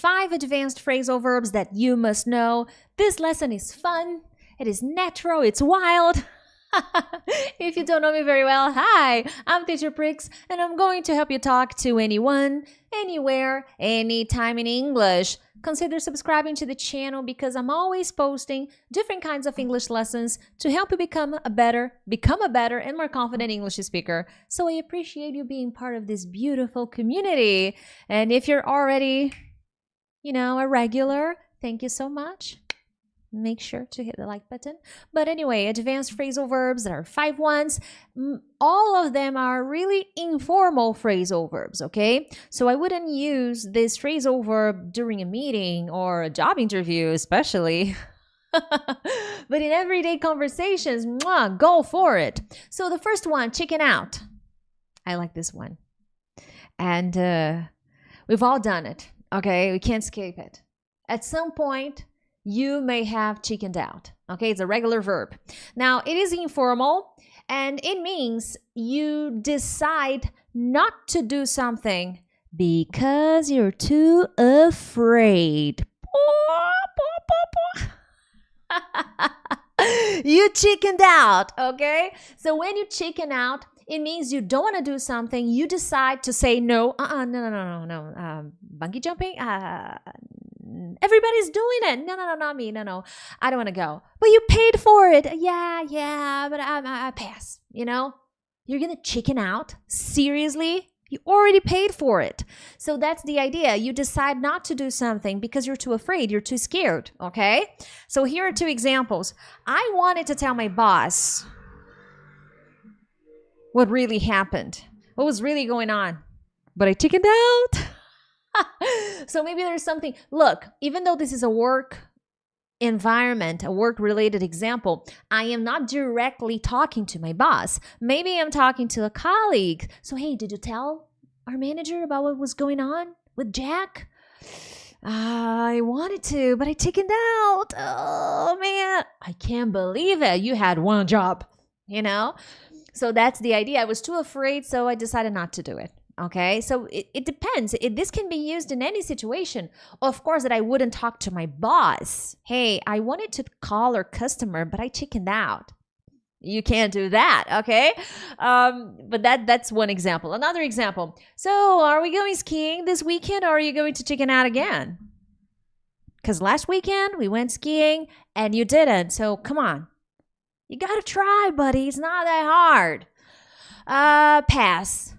5 advanced phrasal verbs that you must know. This lesson is fun. It is natural. It's wild. If you don't know me very well, hi, I'm Teacher Prix, and I'm going to help you talk to anyone, anywhere, anytime in English. Consider subscribing to the channel because I'm always posting different kinds of English lessons to help you become a better and more confident English speaker. So I appreciate you being part of this beautiful community. And if you're already, a regular, thank you so much. Make sure to hit the like button. But anyway, advanced phrasal verbs, there are 5 ones. All of them are really informal phrasal verbs, okay? So I wouldn't use this phrasal verb during a meeting or a job interview, especially. But in everyday conversations, go for it. So the first one, chicken out. I like this one. And we've all done it, okay? We can't escape it. At some point, you may have chickened out. Okay, it's a regular verb. Now, it is informal, and it means you decide not to do something because you're too afraid. You chickened out, okay? So when you chicken out, it means you don't want to do something. You decide to say no. No. Bungee jumping? Everybody's doing it. No, not me. No. I don't want to go. But you paid for it. Yeah, but I pass. You're going to chicken out? Seriously? You already paid for it. So that's the idea. You decide not to do something because you're too afraid. You're too scared. Okay? So here are 2 examples. I wanted to tell my boss what really happened, what was really going on, but I chickened out. So maybe there's something. Look, even though this is a work environment, a work-related example, I am not directly talking to my boss. Maybe I'm talking to a colleague. So, hey, did you tell our manager about what was going on with Jack? I wanted to, but I chickened out. Oh, man. I can't believe it. You had one job, So that's the idea. I was too afraid, so I decided not to do it. Okay, so it depends. This can be used in any situation. Of course, that I wouldn't talk to my boss. Hey, I wanted to call our customer, but I chickened out. You can't do that, okay? But that's one example. Another example. So, are we going skiing this weekend, or are you going to chicken out again? Because last weekend we went skiing and you didn't. So come on, you gotta try, buddy. It's not that hard. Pass.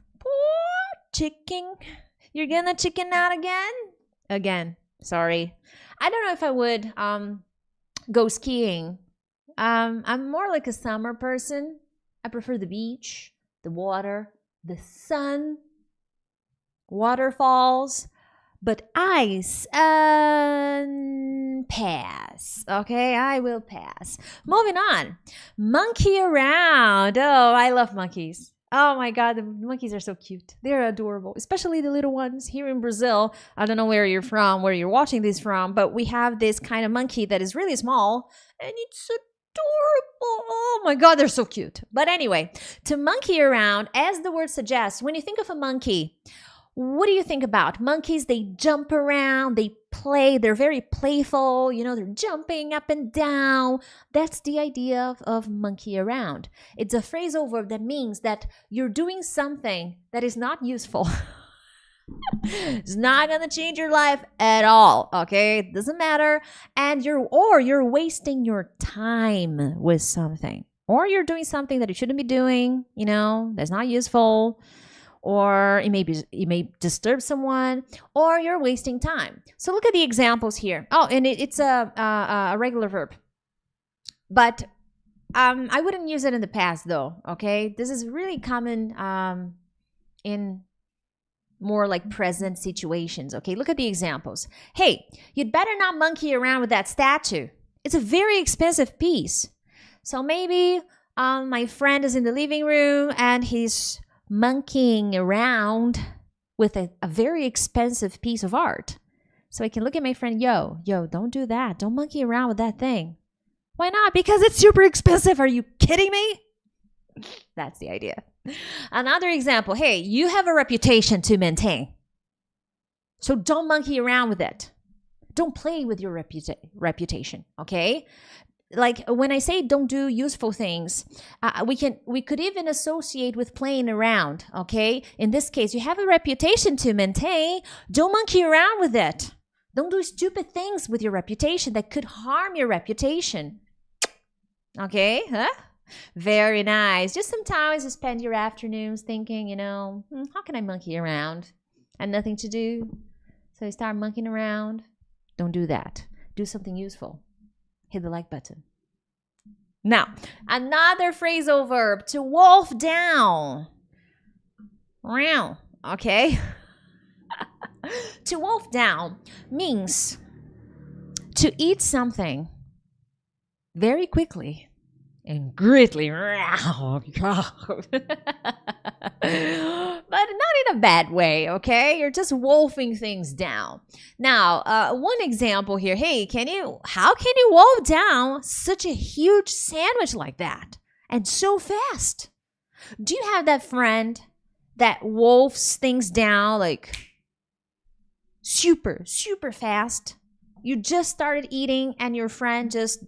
Chicken. You're gonna chicken out again? Sorry. I don't know if I would go skiing. I'm more like a summer person. I prefer the beach, the water, the sun, waterfalls, but ice, pass. Okay, I will pass. Moving on. Monkey around. Oh, I love monkeys. Oh my God, the monkeys are so cute. They're adorable, especially the little ones here in Brazil. I don't know where you're from, where you're watching this from, but we have this kind of monkey that is really small, and it's adorable. Oh my God, they're so cute. But anyway, to monkey around, as the word suggests, when you think of a monkey, what do you think about? Monkeys, they jump around, they play, they're very playful, they're jumping up and down. That's the idea of monkey around. It's a phrasal verb that means that you're doing something that is not useful. It's not going to change your life at all, okay? It doesn't matter. And you're wasting your time with something. Or you're doing something that you shouldn't be doing, that's not useful. Or it may disturb someone, or you're wasting time. So look at the examples here. Oh, and it's a regular verb. But I wouldn't use it in the past, though, okay? This is really common in more like present situations, okay? Look at the examples. Hey, you'd better not monkey around with that statue. It's a very expensive piece. So maybe my friend is in the living room and he's monkeying around with a very expensive piece of art. So I can look at my friend, yo, don't do that. Don't monkey around with that thing. Why not? Because it's super expensive. Are you kidding me? That's the idea. Another example. Hey, you have a reputation to maintain. So don't monkey around with it. Don't play with your reputation, okay? Like when I say don't do useful things, we could even associate with playing around, okay? In this case, you have a reputation to maintain. Don't monkey around with it. Don't do stupid things with your reputation that could harm your reputation. Okay? Huh? Very nice. Just sometimes you spend your afternoons thinking, you know, how can I monkey around? And nothing to do. So you start monkeying around. Don't do that. Do something useful. Hit the like button. Now, another phrasal verb, to wolf down. Okay? To wolf down means to eat something very quickly and greatly. But not in a bad way, okay? You're just wolfing things down. Now, one example here. Hey, how can you wolf down such a huge sandwich like that and so fast? Do you have that friend that wolfs things down like super, super fast? You just started eating and your friend just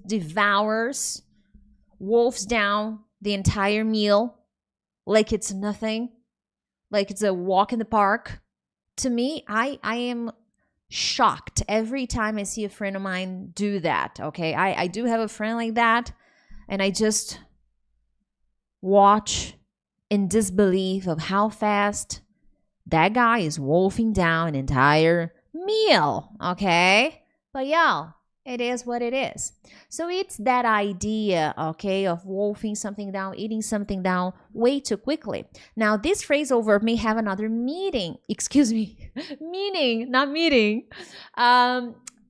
wolfs down the entire meal like it's nothing, like it's a walk in the park. To me, I am shocked every time I see a friend of mine do that, okay? I do have a friend like that, and I just watch in disbelief of how fast that guy is wolfing down an entire meal, okay? But y'all, it is what it is. So it's that idea, okay, of wolfing something down, eating something down way too quickly. Now, this phrasal verb may have another meaning. Meaning, not meeting.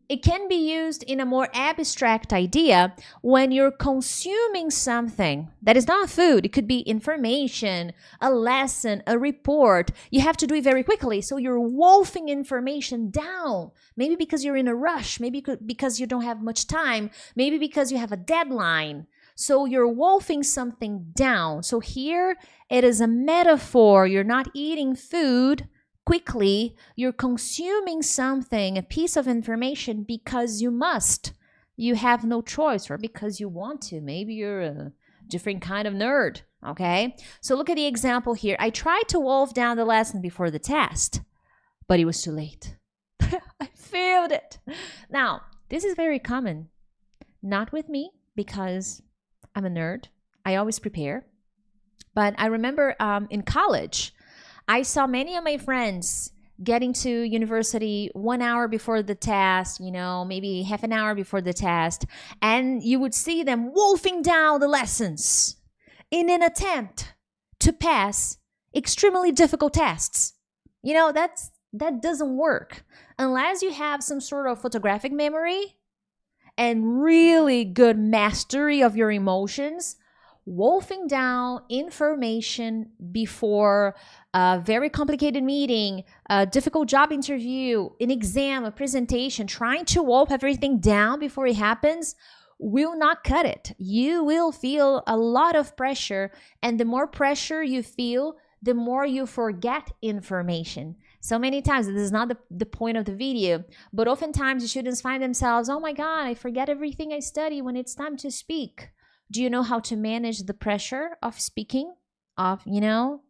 It can be used in a more abstract idea when you're consuming something that is not food. It could be information, a lesson, a report. You have to do it very quickly. So you're wolfing information down. Maybe because you're in a rush. Maybe because you don't have much time. Maybe because you have a deadline. So you're wolfing something down. So here it is a metaphor. You're not eating food quickly, you're consuming something, a piece of information, because you must. You have no choice, or because you want to. Maybe you're a different kind of nerd, okay? So look at the example here. I tried to wolf down the lesson before the test, but it was too late. I failed it. Now, this is very common. Not with me, because I'm a nerd. I always prepare. But I remember in college, I saw many of my friends getting to university 1 hour before the test, you know, maybe half an hour before the test, and you would see them wolfing down the lessons in an attempt to pass extremely difficult tests. You know, that doesn't work unless you have some sort of photographic memory and really good mastery of your emotions. Wolfing down information before a very complicated meeting, a difficult job interview, an exam, a presentation, trying to wolf everything down before it happens will not cut it. You will feel a lot of pressure, and the more pressure you feel, the more you forget information. So many times, this is not the point of the video, but oftentimes the students find themselves, oh my God, I forget everything I study when it's time to speak. Do you know how to manage the pressure of speaking, of, you know,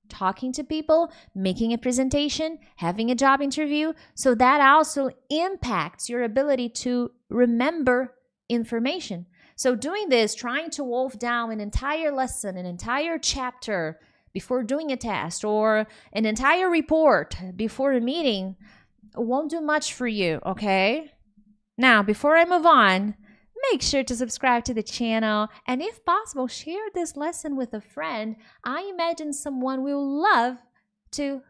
talking to people, making a presentation, having a job interview? So that also impacts your ability to remember information. So doing this, trying to wolf down an entire lesson, an entire chapter before doing a test, or an entire report before a meeting won't do much for you, okay? Now, before I move on, make sure to subscribe to the channel, and if possible, share this lesson with a friend. I imagine someone will love to,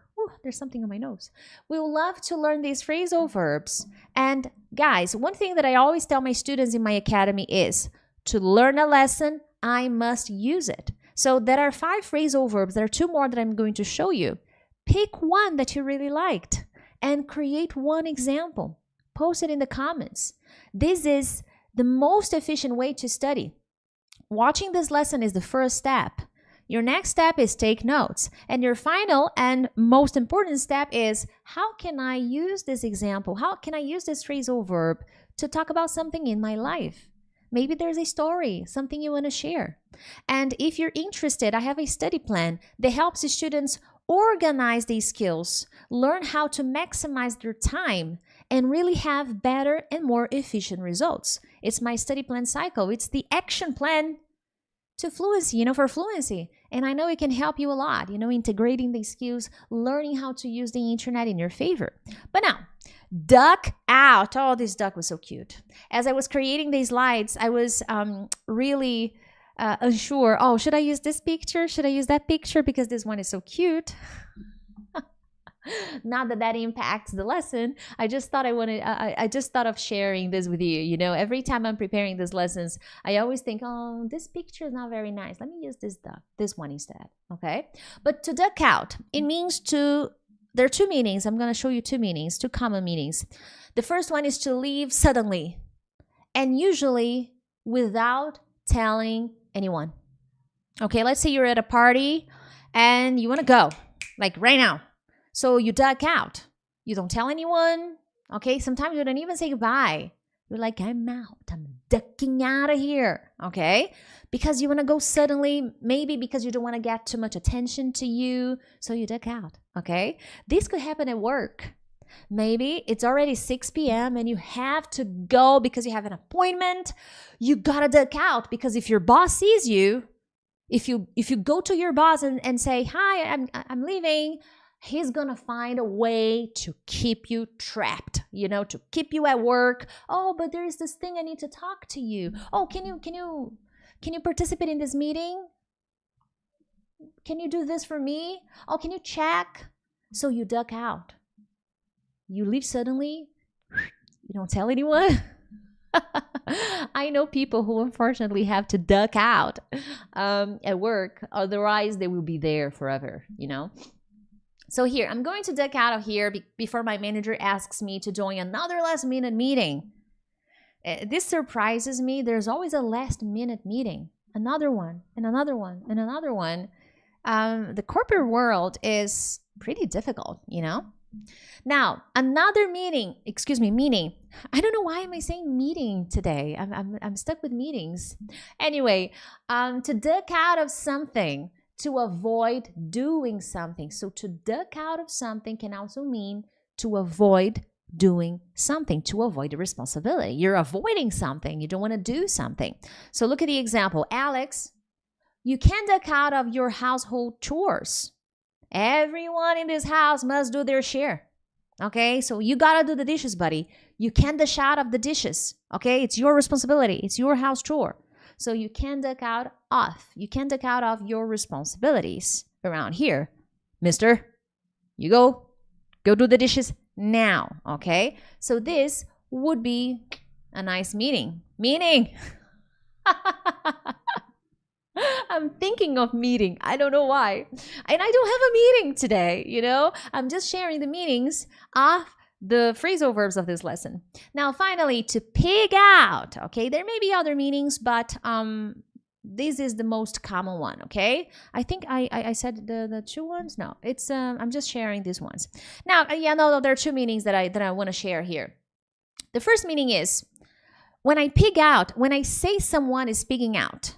there's something on my nose. Will love to learn these phrasal verbs. And guys, one thing that I always tell my students in my academy is, to learn a lesson, I must use it. So there are 5 phrasal verbs. There are 2 more that I'm going to show you. Pick one that you really liked and create one example. Post it in the comments. This is the most efficient way to study. Watching this lesson is the first step. Your next step is take notes. And your final and most important step is, how can I use this example? How can I use this phrasal verb to talk about something in my life? Maybe there's a story, something you want to share. And if you're interested, I have a study plan that helps the students organize these skills, learn how to maximize their time, and really have better and more efficient results. It's my study plan cycle. It's the action plan to fluency, for fluency. And I know it can help you a lot, integrating these skills, learning how to use the internet in your favor. But now, duck out. Oh, this duck was so cute. As I was creating these slides, I was really unsure. Oh, should I use this picture? Should I use that picture? Because this one is so cute. Not that impacts the lesson. I just thought I just thought of sharing this with you. Every time I'm preparing these lessons, I always think, oh, this picture is not very nice. Let me use this one instead. Okay. But to duck out, it means there are two meanings. I'm going to show you two meanings, two common meanings. The first one is to leave suddenly, and usually without telling anyone. Okay. Let's say you're at a party and you want to go, like right now. So you duck out. You don't tell anyone. Okay. Sometimes you don't even say goodbye. You're like, I'm out. I'm ducking out of here. Okay. Because you want to go suddenly, maybe because you don't want to get too much attention to you. So you duck out. Okay. This could happen at work. Maybe it's already 6 p.m. and you have to go because you have an appointment. You got to duck out, because if your boss sees you, if you go to your boss and say, hi, I'm leaving, he's gonna find a way to keep you trapped, to keep you at work. Oh, but there is this thing I need to talk to you. Oh, can you participate in this meeting? Can you do this for me? Oh, can you check? So you duck out. You leave suddenly. You don't tell anyone. I know people who unfortunately have to duck out at work. Otherwise, they will be there forever, So here, I'm going to duck out of here before my manager asks me to join another last-minute meeting. This surprises me. There's always a last-minute meeting. Another one, and another one, and another one. The corporate world is pretty difficult, Now, another meaning. I don't know why am I saying meeting today. I'm stuck with meetings. Anyway, to duck out of something, to avoid doing something. So to duck out of something can also mean to avoid doing something, to avoid a responsibility. You're avoiding something. You don't want to do something. So look at the example. Alex, you can duck out of your household chores. Everyone in this house must do their share. Okay, so you got to do the dishes, buddy. You can't dash out of the dishes. Okay, it's your responsibility. It's your house chore. So you can duck out of. You can duck out of your responsibilities around here. Mister, you go do the dishes now. Okay, so this would be a nice meeting. I'm thinking of meeting. I don't know why. And I don't have a meeting today, I'm just sharing the meanings of the phrasal verbs of this lesson. Now, finally, to pig out. Okay, there may be other meanings, but this is the most common one. Okay, I think I said the two ones. No, it's I'm just sharing these ones. Now, there are two meanings that I want to share here. The first meaning is when I pig out. When I say someone is pigging out,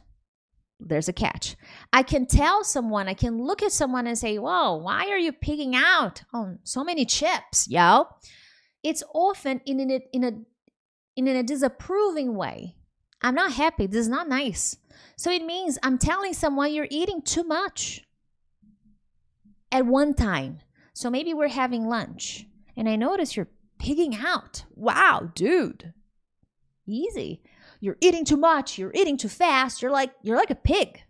there's a catch. I can tell someone, I can look at someone and say, whoa, why are you pigging out on so many chips, yo? It's often in a disapproving way. I'm not happy. This is not nice. So it means I'm telling someone you're eating too much at one time. So maybe we're having lunch and I notice you're pigging out. Wow, dude. Easy. You're eating too much. You're eating too fast. You're like a pig.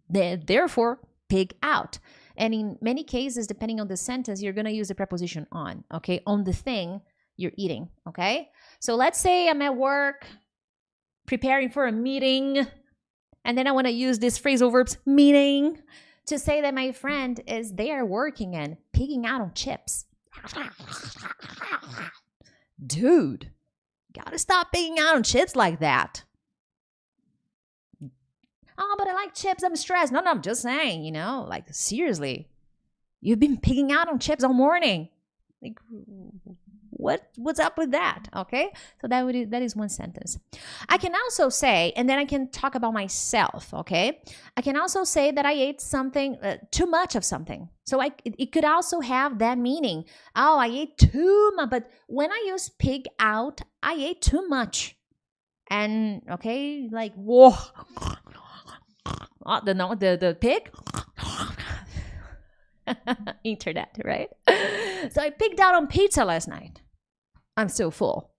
Therefore, pig out. And in many cases, depending on the sentence, you're going to use the preposition on, okay? On the thing you're eating, okay? So let's say I'm at work preparing for a meeting, and then I want to use this phrasal verbs, meeting, to say that my friend is there working and pigging out on chips. Dude. Gotta stop pigging out on chips like that. Oh, but I like chips. I'm stressed. No, I'm just saying, you know, like seriously, you've been picking out on chips all morning. Like, what's up with that? Okay, so that is one sentence. I can also say, and then I can talk about myself. Okay, I can also say that I ate something too much of something. So it could also have that meaning. Oh, I ate too much. But when I use pig out, I ate too much. And okay, like whoa, the pig. Internet, right? So I pigged out on pizza last night. I'm still full.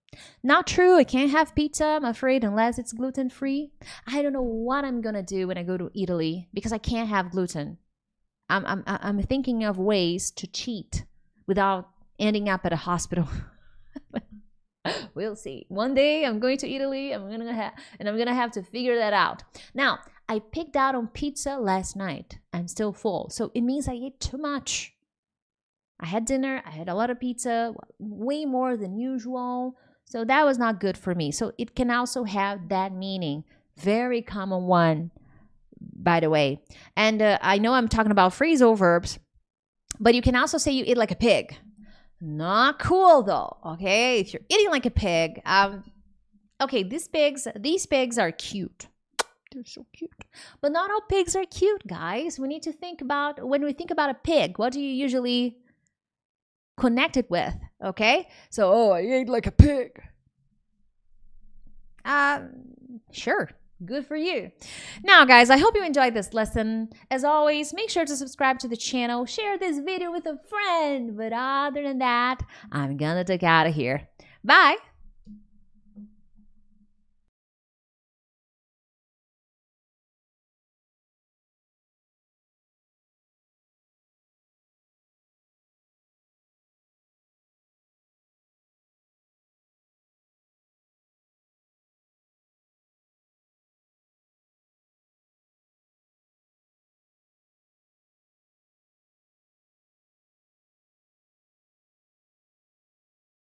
Not true. I can't have pizza, I'm afraid, unless it's gluten-free. I don't know what I'm gonna do when I go to Italy because I can't have gluten. I'm thinking of ways to cheat without ending up at a hospital. We'll see. One day I'm going to Italy. I'm gonna have to figure that out. Now, I picked out on pizza last night. I'm still full. So it means I ate too much. I had dinner. I had a lot of pizza, way more than usual. So that was not good for me. So it can also have that meaning. Very common one, by the way. And I know I'm talking about phrasal verbs, but you can also say you eat like a pig. Not cool though, okay? If you're eating like a pig, okay, these pigs are cute. They're so cute. But not all pigs are cute, guys. We need to think about, when we think about a pig, what do you usually connect it with, okay? So, oh, I ate like a pig. Sure. Good for you. Now, guys, I hope you enjoyed this lesson. As always, make sure to subscribe to the channel. Share this video with a friend. But other than that, I'm gonna take out of here. Bye.